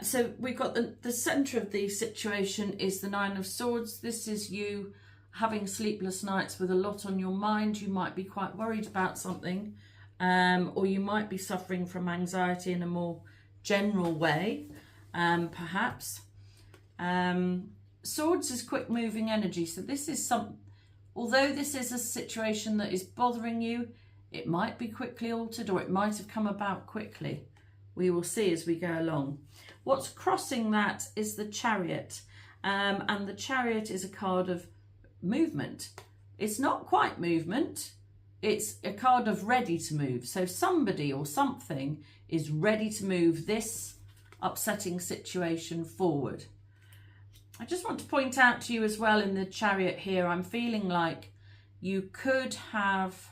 So we've got the centre of the situation is the Nine of Swords. This is you having sleepless nights with a lot on your mind. You might be quite worried about something, or you might be suffering from anxiety in a more general way, perhaps. Swords is quick moving energy. So this is although this is a situation that is bothering you, it might be quickly altered, or it might have come about quickly. We will see as we go along. What's crossing that is the Chariot, and the Chariot is a card of movement. It's not quite movement, it's a card of ready to move. So somebody or something is ready to move this upsetting situation forward. I just want to point out to you as well in the Chariot here, I'm feeling like you could have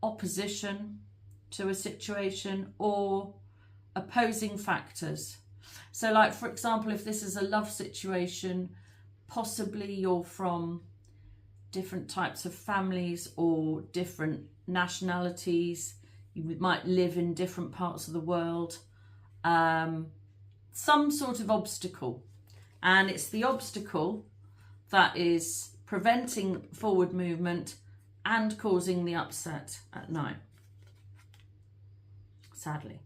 opposition to a situation or opposing factors. So like, for example, if this is a love situation, possibly you're from different types of families or different nationalities. You might live in different parts of the world. Some sort of obstacle. And it's the obstacle that is preventing forward movement and causing the upset at night. Sadly.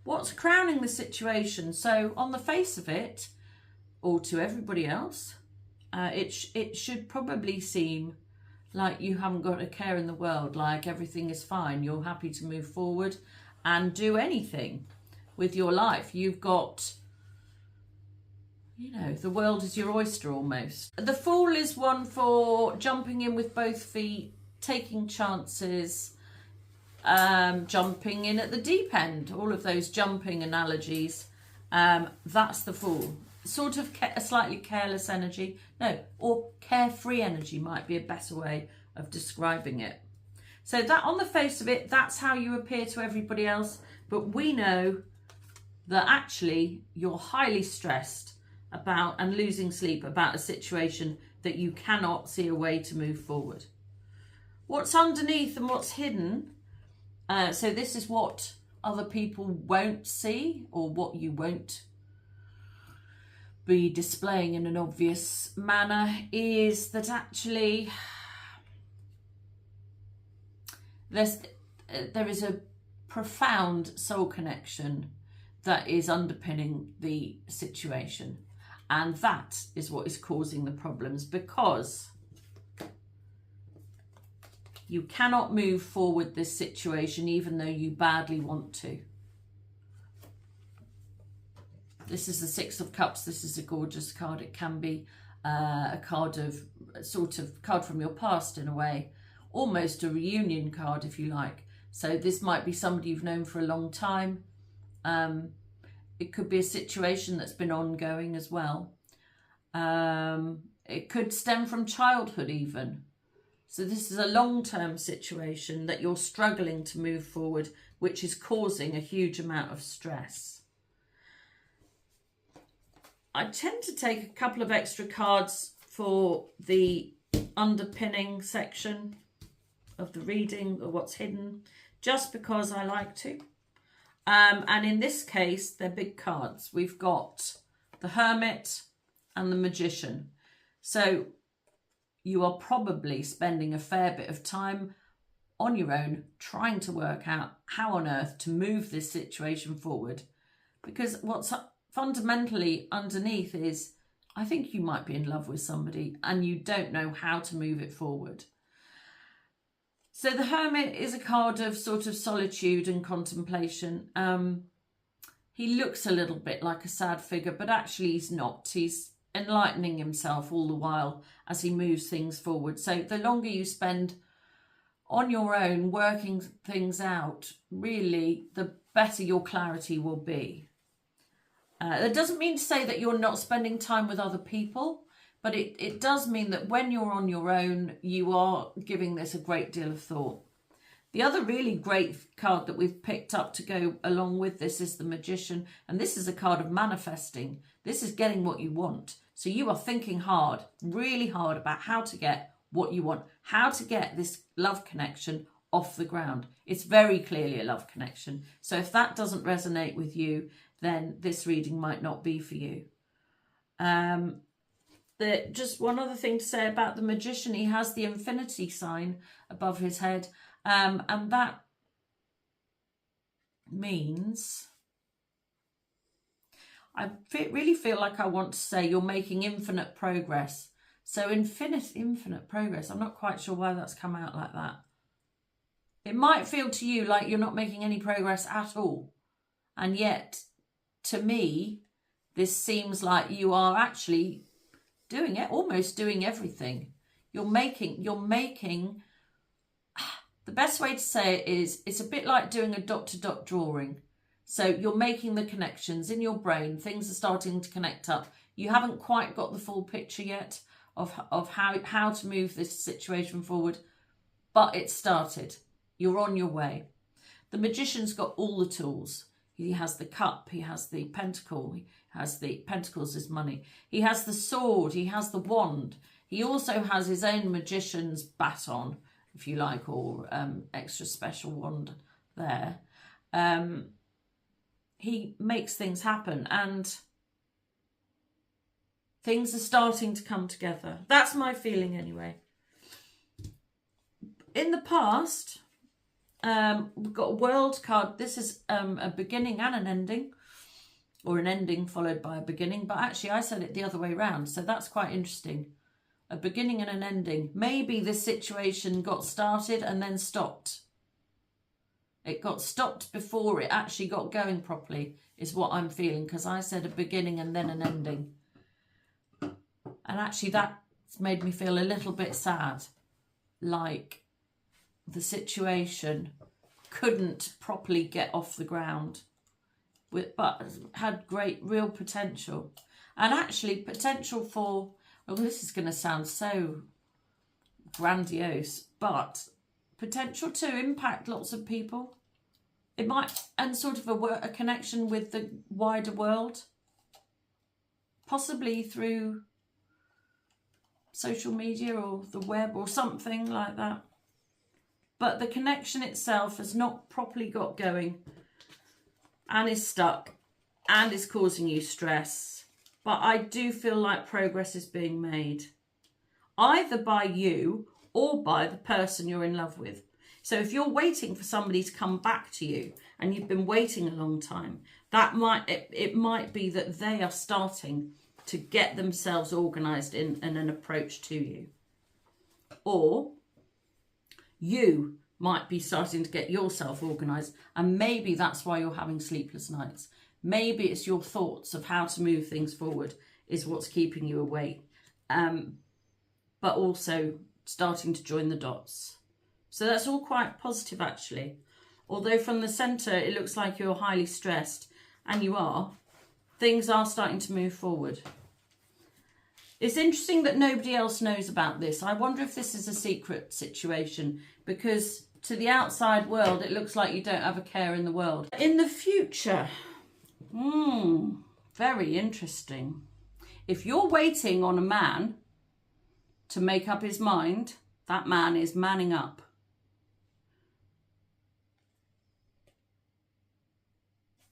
What's crowning the situation? So on the face of it, or to everybody else, it should probably seem like you haven't got a care in the world, like everything is fine. You're happy to move forward and do anything with your life. You've got, you know, the world is your oyster almost. The Fool is one for jumping in with both feet, taking chances, jumping in at the deep end, all of those jumping analogies. That's the Fool. Sort of a slightly careless energy, no, or carefree energy might be a better way of describing it. So that on the face of it, that's how you appear to everybody else, but we know that actually you're highly stressed about and losing sleep about a situation that you cannot see a way to move forward. What's underneath and what's hidden, so this is what other people won't see, or what you won't be displaying in an obvious manner, is that actually there is a profound soul connection that is underpinning the situation, and that is what is causing the problems, because you cannot move forward this situation even though you badly want to. This is the Six of Cups. This is a gorgeous card. It can be a card of, sort of card from your past in a way, almost a reunion card if you like. So this might be somebody you've known for a long time. It could be a situation that's been ongoing as well. It could stem from childhood even. So this is a long-term situation that you're struggling to move forward, which is causing a huge amount of stress. I tend to take a couple of extra cards for the underpinning section of the reading, or what's hidden, just because I like to. And in this case, they're big cards. We've got the Hermit and the Magician. So you are probably spending a fair bit of time on your own trying to work out how on earth to move this situation forward. Because what's fundamentally underneath is, I think you might be in love with somebody and you don't know how to move it forward. So the Hermit is a card of sort of solitude and contemplation. He looks a little bit like a sad figure, but actually he's not. He's enlightening himself all the while as he moves things forward. So the longer you spend on your own working things out, really, the better your clarity will be. That doesn't mean to say that you're not spending time with other people, but it does mean that when you're on your own, you are giving this a great deal of thought. The other really great card that we've picked up to go along with this is the Magician, and this is a card of manifesting. This is getting what you want. So you are thinking hard, really hard about how to get what you want, how to get this love connection off the ground. It's very clearly a love connection. So if that doesn't resonate with you, then this reading might not be for you. Just one other thing to say about the Magician, he has the infinity sign above his head, and that means, I really feel like I want to say you're making infinite progress. So infinite progress. I'm not quite sure why that's come out like that. It might feel to you like you're not making any progress at all. And yet, to me, this seems like you are actually doing it, almost doing everything. You're making, the best way to say it is, it's a bit like doing a dot-to-dot drawing. So you're making the connections in your brain. Things are starting to connect up. You haven't quite got the full picture yet of how to move this situation forward, but it's started. You're on your way. The Magician's got all the tools. He has the cup, he has the pentacle, he has the pentacles as money. He has the sword, he has the wand. He also has his own magician's baton, if you like, or extra special wand there. He makes things happen and things are starting to come together. That's my feeling anyway. In the past, we've got a world card. This is a beginning and an ending, or an ending followed by a beginning. But actually, I said it the other way around. So that's quite interesting. A beginning and an ending. Maybe this situation got started and then stopped. It got stopped before it actually got going properly, is what I'm feeling. Because I said a beginning and then an ending. And actually, that's made me feel a little bit sad. Like the situation couldn't properly get off the ground, but had great real potential. And actually potential for, well, this is going to sound so grandiose, but potential to impact lots of people. It might, and sort of a connection with the wider world, possibly through social media or the web or something like that. But the connection itself has not properly got going and is stuck and is causing you stress. But I do feel like progress is being made, either by you or by the person you're in love with. So if you're waiting for somebody to come back to you and you've been waiting a long time, it might be that they are starting to get themselves organised in an approach to you. Or you might be starting to get yourself organised, and maybe that's why you're having sleepless nights. Maybe it's your thoughts of how to move things forward is what's keeping you awake, but also starting to join the dots. So that's all quite positive, actually. Although from the centre, it looks like you're highly stressed, and you are. Things are starting to move forward. It's interesting that nobody else knows about this. I wonder if this is a secret situation, because to the outside world, it looks like you don't have a care in the world. In the future, very interesting. If you're waiting on a man to make up his mind, that man is manning up.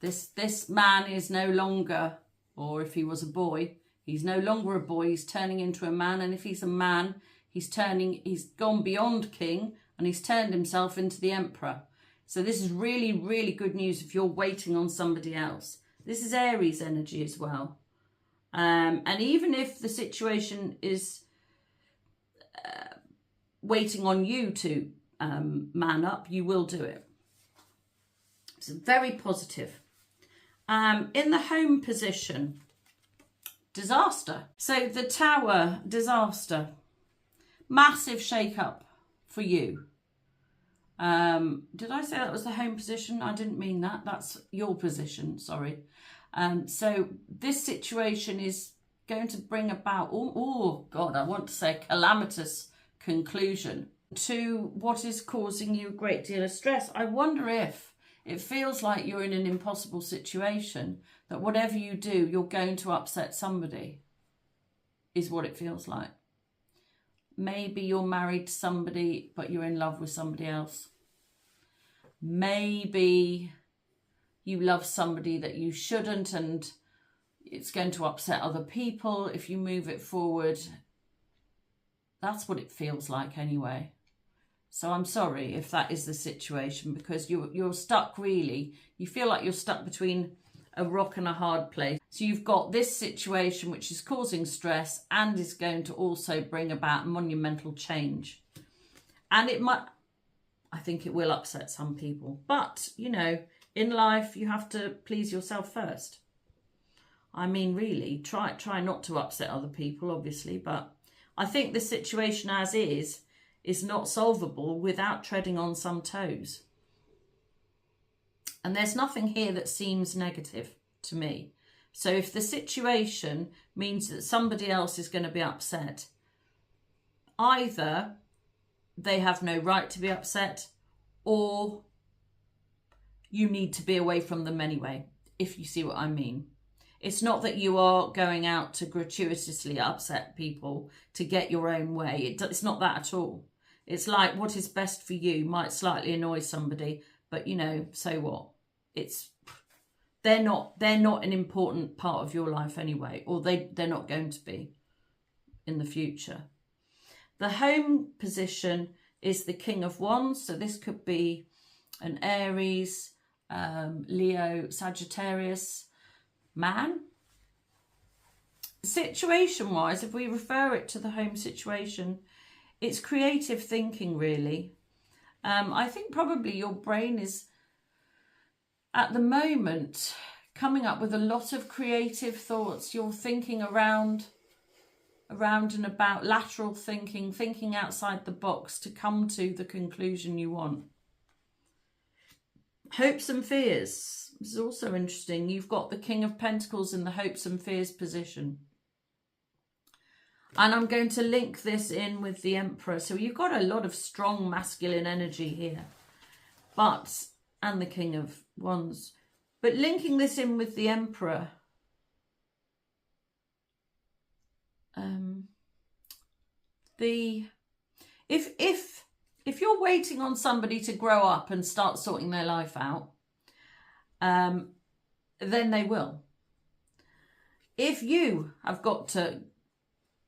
This man is no longer, or if he was a boy, he's no longer a boy, he's turning into a man. And if he's a man, he's gone beyond king and he's turned himself into the emperor. So this is really, really good news if you're waiting on somebody else. This is Aries energy as well. And even if the situation is waiting on you to man up, you will do it. It's very positive. In the home position, disaster. So the Tower, disaster. Massive shake-up for you. Did I say that was the home position? I didn't mean that. That's your position, sorry. So this situation is going to bring about, oh God, I want to say calamitous conclusion to what is causing you a great deal of stress. I wonder if it feels like you're in an impossible situation, that whatever you do, you're going to upset somebody, is what it feels like. Maybe you're married to somebody, but you're in love with somebody else. maybe you love somebody that you shouldn't and it's going to upset other people if you move it forward. That's what it feels like anyway. So I'm sorry if that is the situation, because you're stuck really. You feel like you're stuck between a rock and a hard place. So you've got this situation which is causing stress and is going to also bring about monumental change. And it might, I think it will upset some people. But, you know, in life you have to please yourself first. I mean, really, try not to upset other people, obviously. But I think the situation as is not solvable without treading on some toes. And there's nothing here that seems negative to me. So if the situation means that somebody else is going to be upset, either they have no right to be upset, or you need to be away from them anyway, if you see what I mean. It's not that you are going out to gratuitously upset people to get your own way. It's not that at all. It's like what is best for you might slightly annoy somebody, but you know, so what? They're not an important part of your life anyway, or they're not going to be in the future. The home position is the King of Wands, so this could be an Aries, Leo, Sagittarius man. Situation wise, if we refer it to the home situation, it's creative thinking really. I think probably your brain is at the moment coming up with a lot of creative thoughts. You're thinking around and about, lateral thinking, thinking outside the box to come to the conclusion you want. Hopes and fears. This is also interesting. You've got the King of Pentacles in the hopes and fears position. And I'm going to link this in with the Emperor. So you've got a lot of strong masculine energy here. And the King of Wands. But linking this in with the Emperor. If you're waiting on somebody to grow up and start sorting their life out, then they will. If you have got to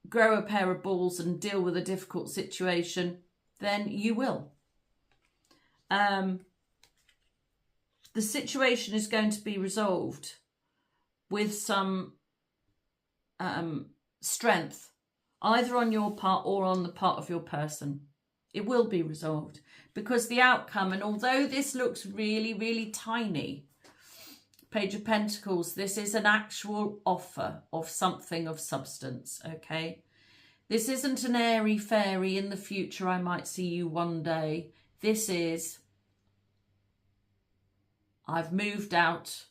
grow a pair of balls and deal with a difficult situation, then you will. The situation is going to be resolved with some strength, either on your part or on the part of your person. It will be resolved because the outcome, and although this looks really, really tiny, Page of Pentacles, this is an actual offer of something of substance, okay? This isn't an airy fairy in the future, I might see you one day. This is, I've moved out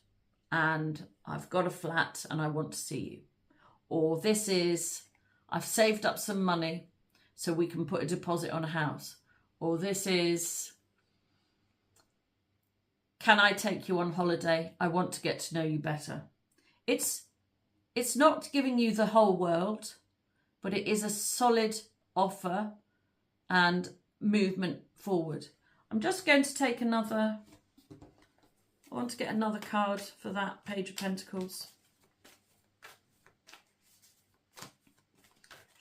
and I've got a flat and I want to see you. Or this is, I've saved up some money so we can put a deposit on a house. Or this is, can I take you on holiday? I want to get to know you better. It's not giving you the whole world, but it is a solid offer and movement forward. I'm just going to take another, I want to get another card for that Page of Pentacles.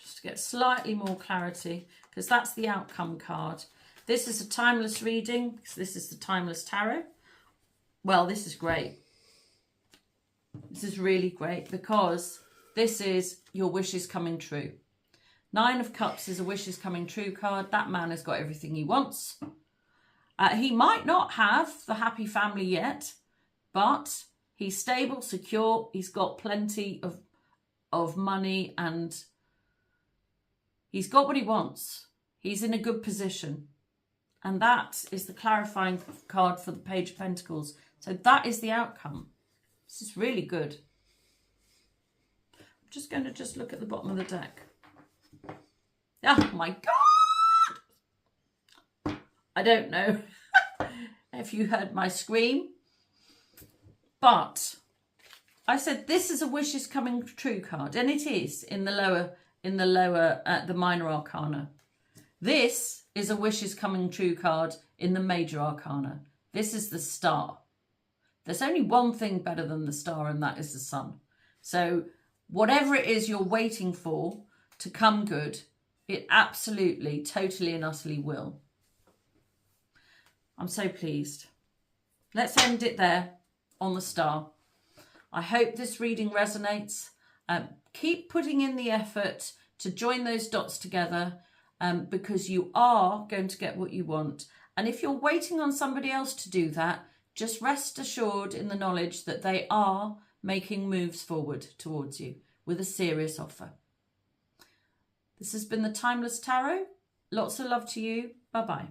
Just to get slightly more clarity, because that's the outcome card. This is a timeless reading, because this is the Timeless Tarot. Well, this is great. This is really great because this is your wishes coming true. 9 of Cups is a wishes coming true card. That man has got everything he wants. He might not have the happy family yet, but he's stable, secure. He's got plenty of money and he's got what he wants. He's in a good position. And that is the clarifying card for the Page of Pentacles. So that is the outcome. This is really good. I'm just going to look at the bottom of the deck. Oh my God! I don't know if you heard my scream, but I said this is a wishes coming true card, and it is in the the minor arcana. This is a wishes coming true card in the major arcana. This is the star. There's only one thing better than the star, and that is the sun. So whatever it is you're waiting for to come good, it absolutely, totally and utterly will. I'm so pleased. Let's end it there on the star. I hope this reading resonates. Keep putting in the effort to join those dots together, because you are going to get what you want. And if you're waiting on somebody else to do that, just rest assured in the knowledge that they are making moves forward towards you with a serious offer. This has been the Timeless Tarot. Lots of love to you. Bye-bye.